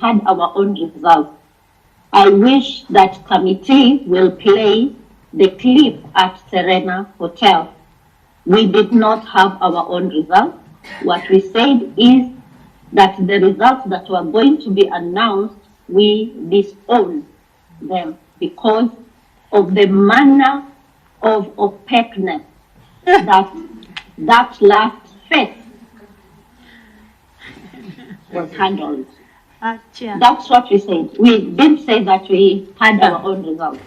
had our own results. I wish that committee will play the clip at Serena Hotel. We did not have our own results. What we said is that the results that were going to be announced, we disown them because of the manner of opaqueness that last phase was handled. That's what we said. We didn't say that we had our own results.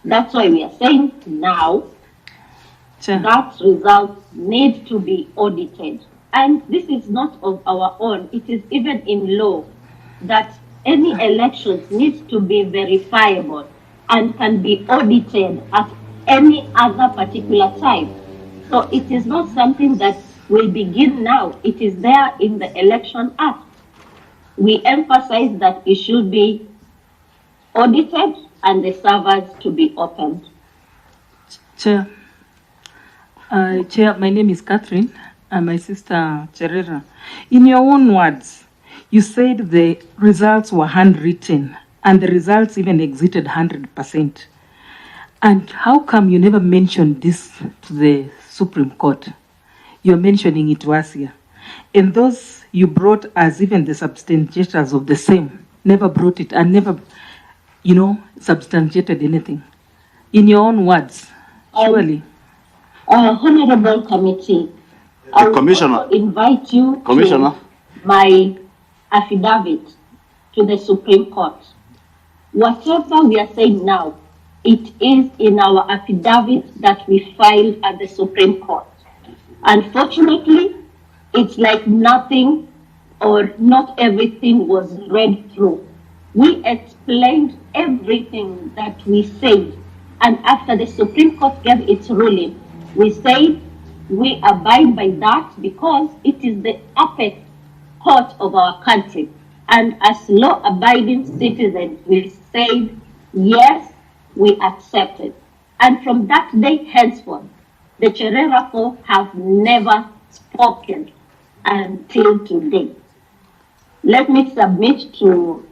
That's why we are saying now that results need to be audited. And this is not of our own. It is even in law that any elections need to be verifiable and can be audited at any other particular time. So it is not something that will begin now. It is there in the Election Act. We emphasize that it should be audited and the servers to be opened. Chair, my name is Catherine, and my sister Cherera. In your own words, you said the results were handwritten, and the results even exceeded 100%. And how come you never mentioned this to the Supreme Court? You're mentioning it to us here. And those you brought as even the substantiators of the same never brought it and never, substantiated anything. In your own words, surely. Honorable Committee, I will invite you to my affidavit to the Supreme Court. Whatever we are saying now, it is in our affidavit that we filed at the Supreme Court. Unfortunately, it's like nothing or not everything was read through. We explained everything that we said, and after the Supreme Court gave its ruling, we said we abide by that because it is the apex court of our country. And as law-abiding citizens, we said, yes, we accept it. And from that day henceforth, the Cherera have never spoken until today. Let me submit to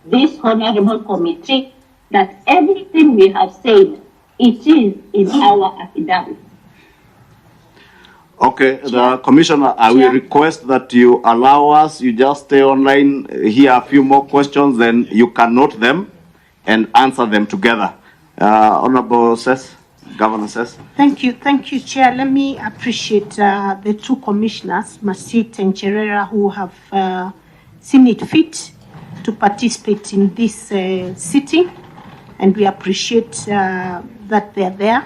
this honorable committee that everything we have said, it is in our affidavit. Okay, the Commissioner, I will request that you allow us, you just stay online, hear a few more questions, then you can note them and answer them together. Honorable says, Governor says. Thank you, Chair. Let me appreciate the two commissioners, Masit and Cherera, who have seen it fit to participate in this sitting, and we appreciate that they're there.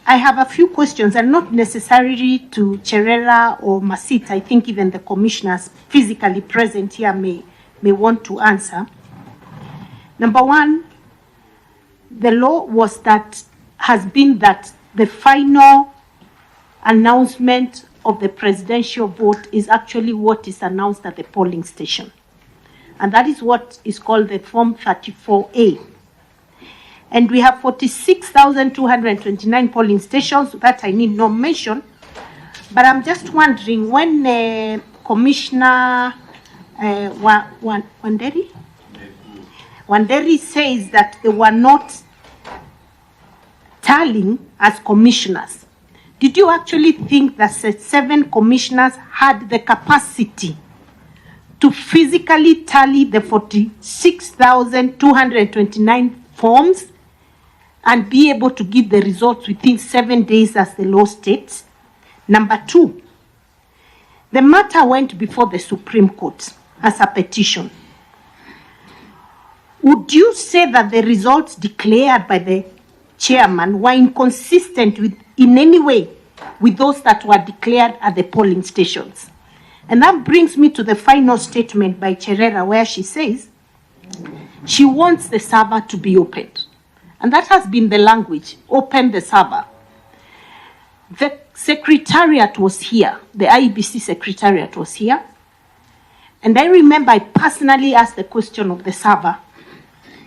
I have a few questions, and not necessarily to Cherera or Masit. I think even the commissioners physically present here may want to answer. Number one, the law has been that the final announcement of the presidential vote is actually what is announced at the polling station. And that is what is called the Form 34A. And we have 46,229 polling stations that I need no mention. But I'm just wondering, when Commissioner Wanderi says that they were not tallying as commissioners, did you actually think that 7 commissioners had the capacity to physically tally the 46,229 forms and be able to give the results within 7 days as the law states? Number 2, the matter went before the Supreme Court as a petition. Would you say that the results declared by the chairman were inconsistent in any way with those that were declared at the polling stations? And that brings me to the final statement by Cherera, where she says she wants the server to be opened. And that has been the language, open the server. The secretariat was here, the IEBC secretariat was here. And I remember I personally asked the question of the server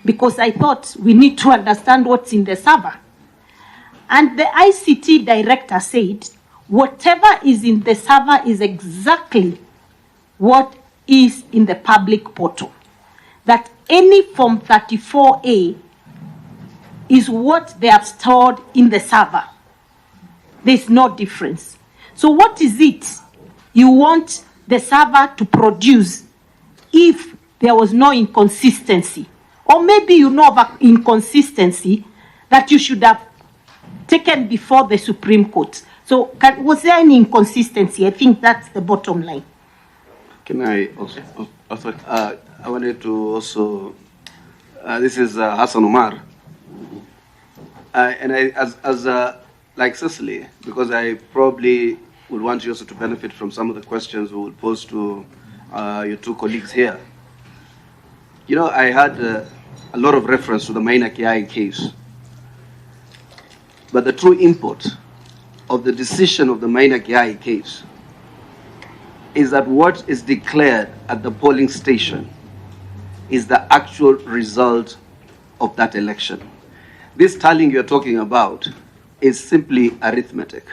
because I thought we need to understand what's in the server. And the ICT director said, whatever is in the server is exactly what is in the public portal. That any Form 34A is what they have stored in the server. There's no difference. So what is it you want the server to produce if there was no inconsistency? Or maybe you know of an inconsistency that you should have taken before the Supreme Court. So was there any inconsistency? I think that's the bottom line. Can I also? I wanted to also, this is Hassan Omar. And I, like Cecily, because I probably would want you also to benefit from some of the questions we will pose to your two colleagues here. You know, I had a lot of reference to the Maina Kiai case. But the true import of the decision of the Maina Kiai case is that what is declared at the polling station is the actual result of that election. This tallying you're talking about is simply arithmetic.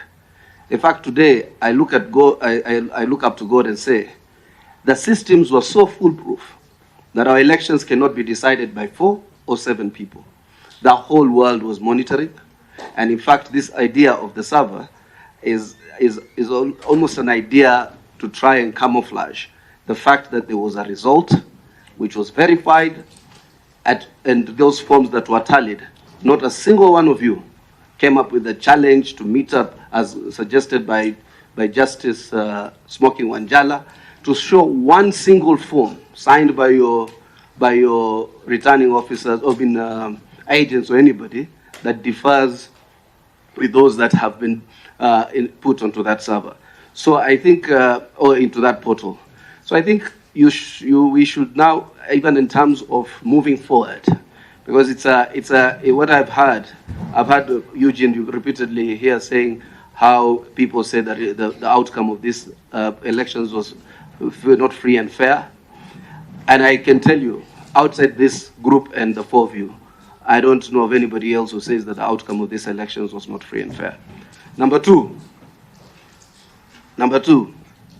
In fact, today I look at God, I look up to God and say, the systems were so foolproof that our elections cannot be decided by 4 or 7 people. The whole world was monitoring, and in fact, this idea of the server is almost an idea to try and camouflage the fact that there was a result which was verified and those forms that were tallied. Not a single one of you came up with a challenge to meet up, as suggested by Justice Smoking Wanjala, to show one single form signed by your returning officers or agents or anybody that differs with those that have been put onto that server. So I think, or into that portal. So I think we should now, even in terms of moving forward, because what I've heard Eugene repeatedly here saying how people say that the outcome of these elections was not free and fair. And I can tell you, outside this group and the 4 of you, I don't know of anybody else who says that the outcome of these elections was not free and fair. Number two,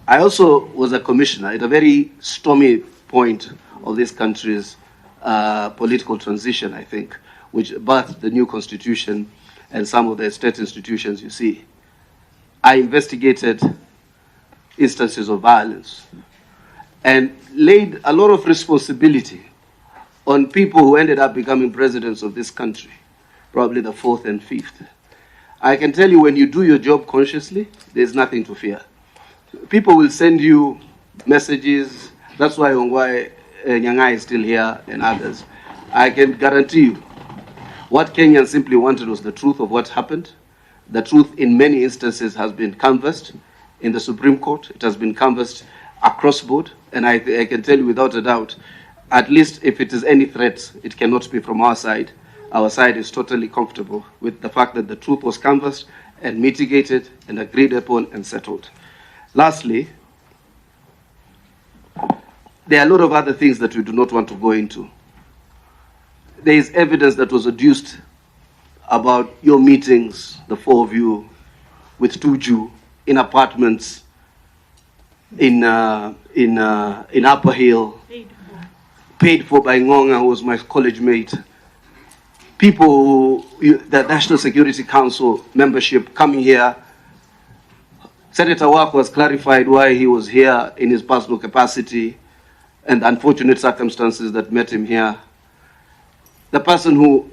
I also was a commissioner at a very stormy point of this country's political transition, I think, which birthed the new constitution and some of the state institutions you see. I investigated instances of violence and laid a lot of responsibility on people who ended up becoming presidents of this country, probably the 4th and 5th. I can tell you, when you do your job consciously, there's nothing to fear. People will send you messages. That's why Ongwae Nyangai is still here and others. I can guarantee you, what Kenyans simply wanted was the truth of what happened. The truth in many instances has been canvassed in the Supreme Court. It has been canvassed across board. And I can tell you without a doubt, at least if it is any threat, it cannot be from our side. Our side is totally comfortable with the fact that the truth was canvassed and mitigated and agreed upon and settled. Lastly, there are a lot of other things that we do not want to go into. There is evidence that was adduced about your meetings, the 4 of you, with Tuju in apartments in Upper Hill, paid for by Ngonga, who was my college mate. People who, the National Security Council membership coming here. Senator Wako has clarified why he was here in his personal capacity and the unfortunate circumstances that met him here. The person who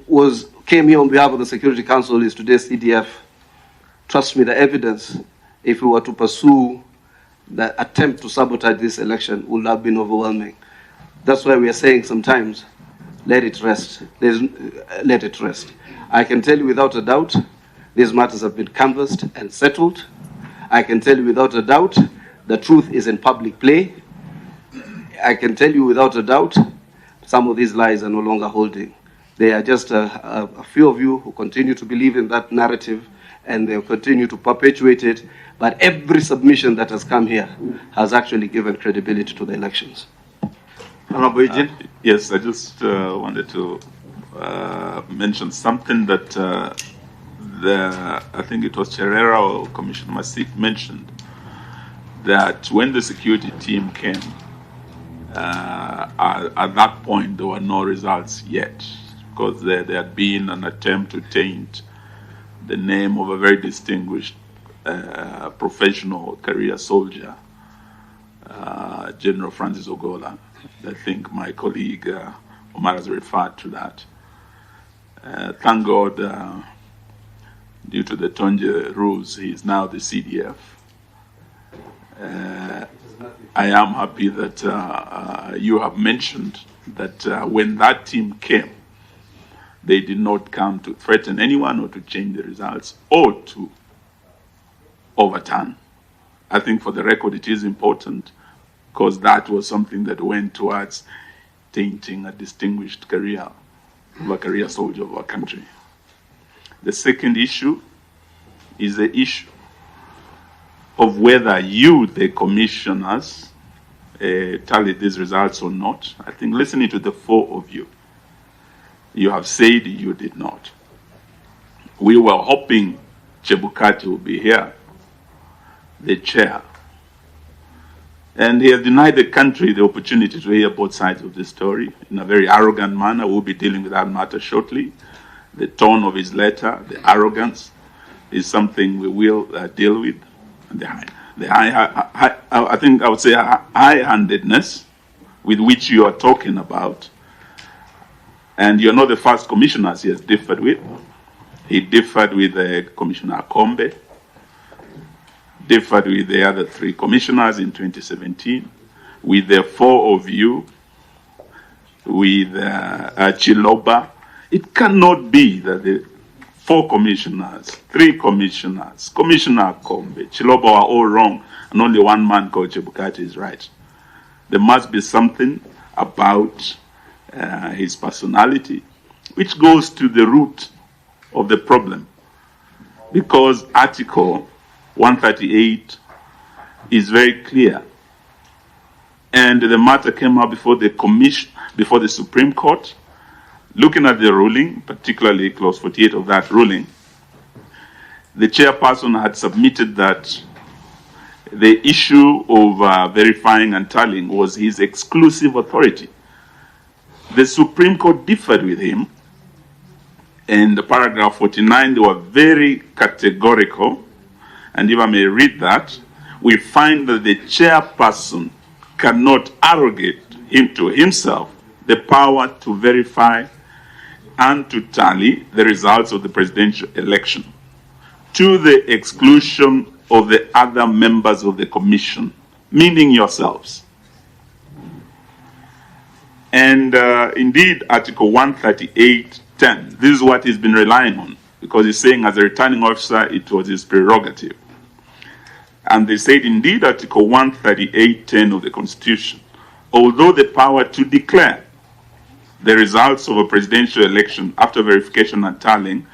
came here on behalf of the Security Council is today's CDF. Trust me, the evidence, if we were to pursue the attempt to sabotage this election, would have been overwhelming. That's why we are saying sometimes, let it rest. Let it rest. I can tell you without a doubt, these matters have been canvassed and settled. I can tell you without a doubt, the truth is in public play. I can tell you without a doubt, some of these lies are no longer holding. They are just a few of you who continue to believe in that narrative, and they'll continue to perpetuate it. But every submission that has come here has actually given credibility to the elections. Honorable Eugene? Yes, I just wanted to mention something that I think it was Cherera or Commissioner Masif mentioned, that when the security team came At that point, there were no results yet, because there had been an attempt to taint the name of a very distinguished professional career soldier, General Francis Ogola. I think my colleague Omar has referred to that. Thank God, due to the Tonje rules, he is now the CDF. I am happy that you have mentioned that when that team came, they did not come to threaten anyone or to change the results or to overturn. I think for the record it is important, because that was something that went towards tainting a distinguished career of a career soldier of our country. The second issue is the issue of whether you, the commissioners, tallied these results or not. I think listening to the four of you, you have said you did not. We were hoping Chebukati would be here, the chair. And he has denied the country the opportunity to hear both sides of the story in a very arrogant manner. We'll be dealing with that matter shortly. The tone of his letter, the arrogance, is something we will deal with. I think I would say high-handedness with which you are talking about. And you're not the first commissioners he has differed with. He differed with Commissioner Kombe, differed with the other three commissioners in 2017, with the four of you, with Chiloba. It cannot be that the four commissioners, three commissioners, Commissioner Kombe, Chiloba are all wrong, and only one man called Chebukati is right. There must be something about his personality which goes to the root of the problem, because Article 138 is very clear, and the matter came up before the before the Supreme Court. Looking at the ruling, particularly clause 48 of that ruling, the chairperson had submitted that the issue of verifying and tallying was his exclusive authority. The Supreme Court differed with him. In the paragraph 49, they were very categorical. And if I may read that, we find that the chairperson cannot arrogate to himself the power to verify and to tally the results of the presidential election to the exclusion of the other members of the commission, meaning yourselves. And indeed, Article 138.10, this is what he's been relying on, because he's saying as a returning officer, it was his prerogative. And they said, indeed, Article 138.10 of the Constitution, although the power to declare the results of a presidential election after verification and tallying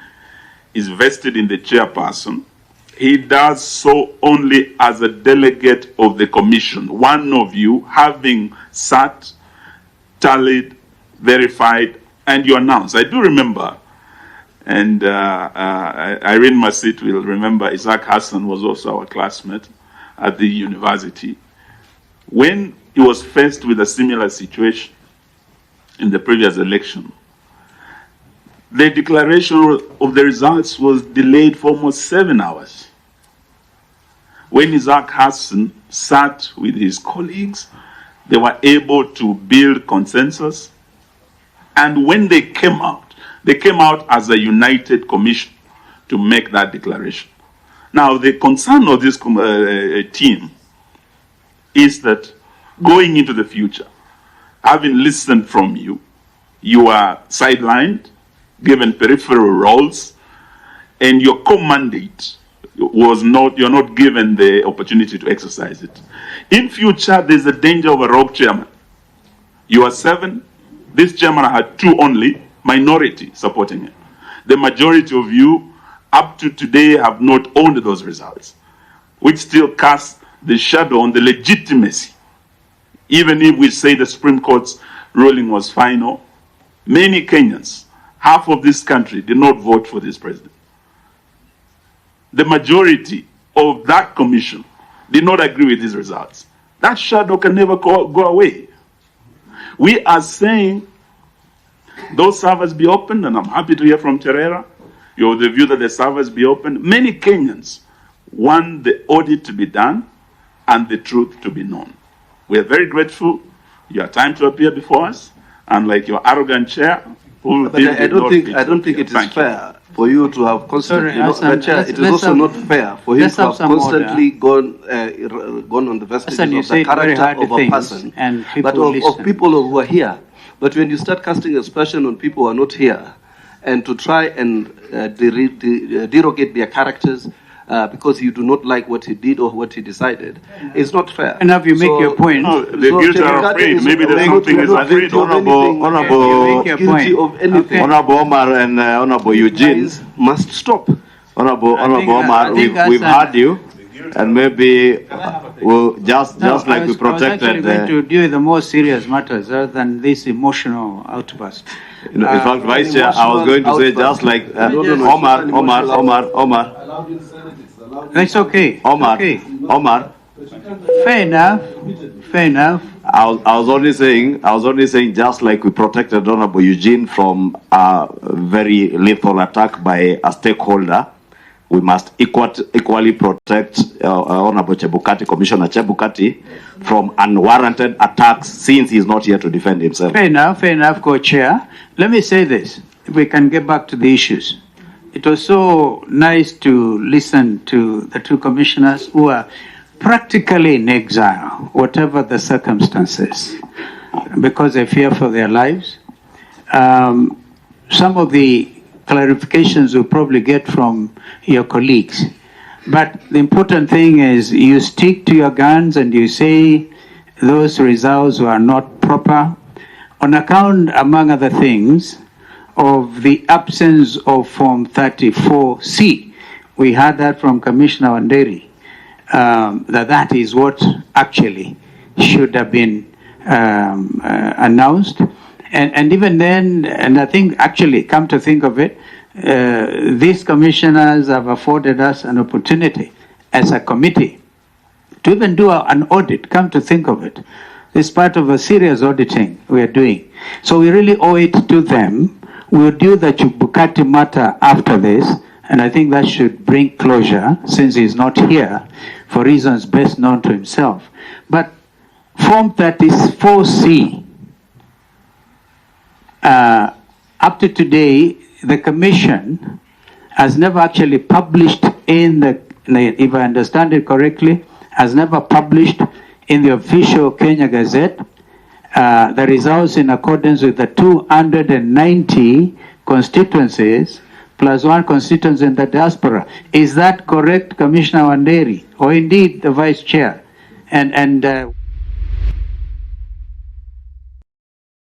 is vested in the chairperson, he does so only as a delegate of the commission, one of you having sat, tallied, verified, and you announced. I do remember, and Irene Masit will remember, Isaac Hassan was also our classmate at the university. When he was faced with a similar situation in the previous election, the declaration of the results was delayed for almost 7 hours. When Isaac Hassan sat with his colleagues, they were able to build consensus. And when they came out as a united commission to make that declaration. Now, the concern of this team is that going into the future, having listened from you, you are sidelined, given peripheral roles, and your core mandate was not, you're not given the opportunity to exercise it. In future, there's a danger of a rogue chairman. You are 7, this chairman had 2 only, minority supporting him. The majority of you, up to today, have not owned those results, which still casts the shadow on the legitimacy. Even if we say the Supreme Court's ruling was final, many Kenyans, half of this country, did not vote for this president. The majority of that commission did not agree with these results. That shadow can never go away. We are saying those servers be opened, and I'm happy to hear from Cherera. You're of the view that the servers be opened. Many Kenyans want the audit to be done and the truth to be known. We are very grateful. You have time to appear before us, and like your arrogant chair, who but I don't think it is fair for you to have constantly. Chair, it is also not fair for him to have constantly gone on the vestiges of the character of a person, but of people who are here. But when you start casting aspersion on people who are not here, and to try and derogate their characters because you do not like what he did or what he decided, it's not fair. Enough, you make your point. No, the views are afraid. Maybe there's something is afraid. Honorable guilty of anything. Honorable Omar and Honorable Eugene must stop. Honorable Omar, we've had you. And maybe we'll just like we protected. I was actually going to deal with the more serious matters rather than this emotional outburst. In fact, Vice Chair, I was going to say just like Omar. That's okay. Omar. Fair enough. I was only saying just like we protected Honorable Eugene from a very lethal attack by a stakeholder, we must equally protect Honorable Chebukati, Commissioner Chebukati, from unwarranted attacks since he's not here to defend himself. Fair enough, Co-Chair. Let me say this, if we can get back to the issues. It was so nice to listen to the two commissioners who are practically in exile, whatever the circumstances, because they fear for their lives. Some of the clarifications you'll probably get from your colleagues. But the important thing is you stick to your guns and you say those results were not proper on account, among other things, of the absence of Form 34C. We heard that from Commissioner Wanderi, that is what actually should have been announced. And even then, and I think actually, come to think of it, these commissioners have afforded us an opportunity as a committee to even do an audit, come to think of it. It's part of a serious auditing we are doing. So we really owe it to them. We'll do the Chebukati matter after this, and I think that should bring closure since he's not here for reasons best known to himself. But Form 34C, up to today, the Commission has never actually published if I understand it correctly, has never published in the official Kenya Gazette the results in accordance with the 290 constituencies plus one constituency in the diaspora. Is that correct, Commissioner Wanderi, or indeed the Vice Chair? And